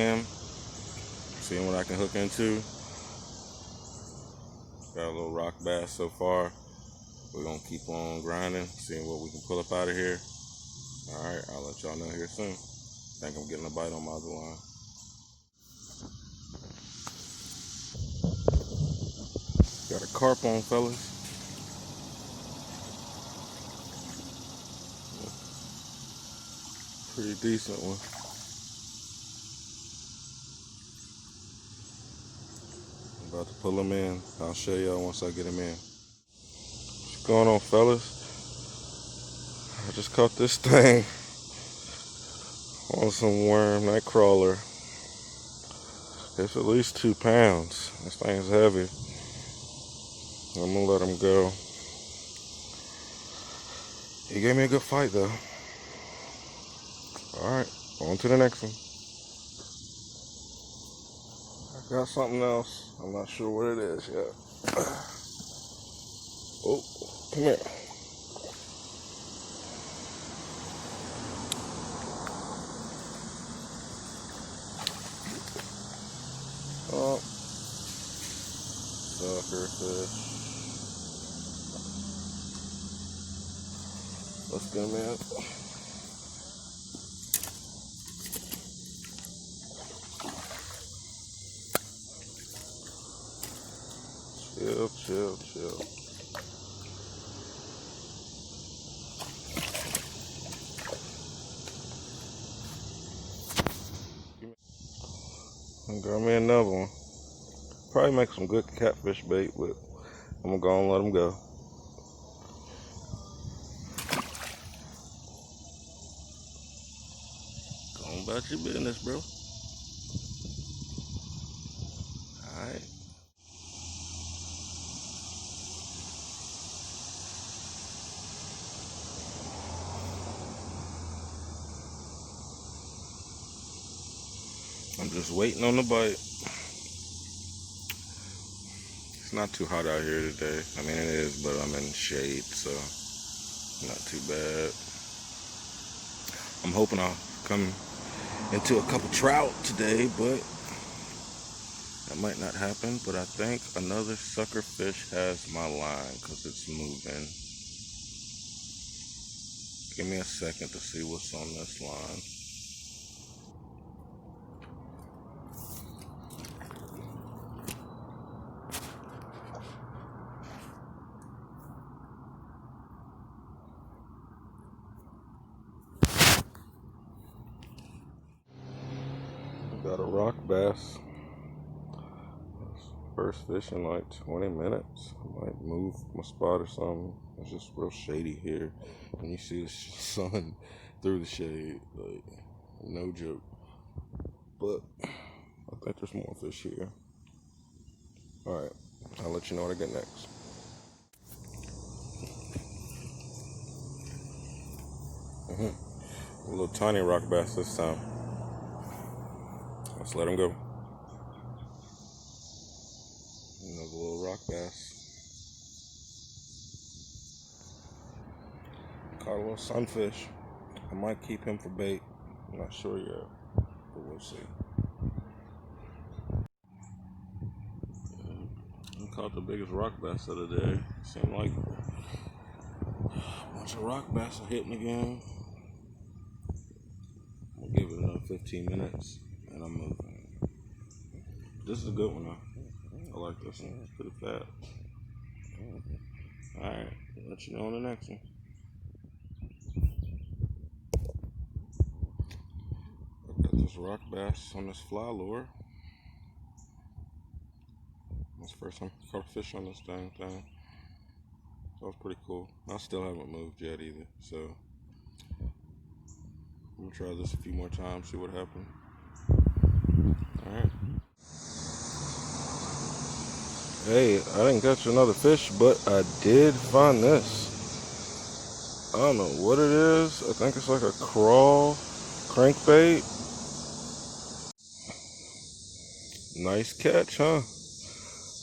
in, seeing what I can hook into. Got a little rock bass so far. We're gonna keep on grinding, seeing what we can pull up out of here. Alright, I'll let y'all know here soon. I think I'm getting a bite on my other line. Got a carp on, fellas. Pretty decent one. I'm about to pull him in. I'll show y'all once I get him in. What's going on, fellas? I just caught this thing on some worm, night crawler. It's at least 2 pounds. This thing's heavy. I'm gonna let him go. He gave me a good fight though. Alright, on to the next one. I got something else. I'm not sure what it is yet. Oh, come here. Oh, sucker fish. Let's get him in. Chill, chill, chill. And got me another one. Probably make some good catfish bait, but I'm gonna go and let him go. Go on about your business, bro. Alright. I'm just waiting on the bite. It's not too hot out here today. I mean, it is, but I'm in shade, so not too bad. I'm hoping I'll come into a couple trout today, but that might not happen. But I think another sucker fish has my line because it's moving. Give me a second to see what's on this line. Got a rock bass. First fish in like 20 minutes. I might move my spot or something. It's just real shady here. And you see the sun through the shade. Like, no joke. But I think there's more fish here. Alright, I'll let you know what I get next. A little tiny rock bass this time. Let's let him go. Another little rock bass. Caught a little sunfish. I might keep him for bait. I'm not sure yet, but we'll see. I caught the biggest rock bass of the day. Seemed like a bunch of rock bass are hitting again. We'll give it another 15 minutes and I'm moving. This is a good one though. I like this one. It's pretty fat. Alright, I'll let you know on the next one. I've got this rock bass on this fly lure. That's the first time I caught a fish on this dang thing. That was pretty cool. I still haven't moved yet either, so I'm gonna try this a few more times, see what happens. Alright. Hey, I didn't catch another fish, but I did find this. I don't know what it is. I think it's like a crawl crankbait. Nice catch, huh?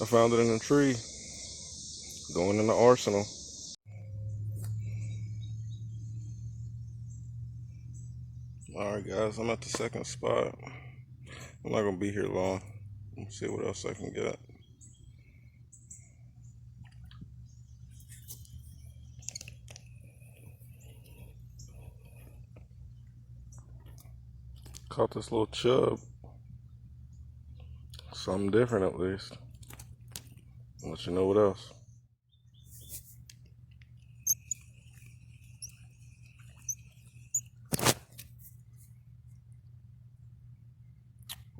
I found it in a tree. Going in the arsenal. Alright guys, I'm at the second spot. I'm not gonna be here long. Let's see what else I can get. Caught this little chub. Something different at least. I'll let you know what else.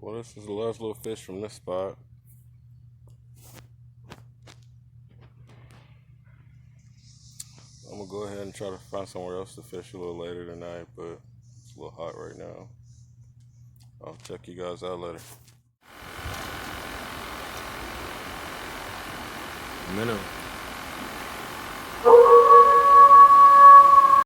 Well, this is the last little fish from this spot. I'm gonna go ahead and try to find somewhere else to fish a little later tonight, but it's a little hot right now. I'll check you guys out later. Minnow.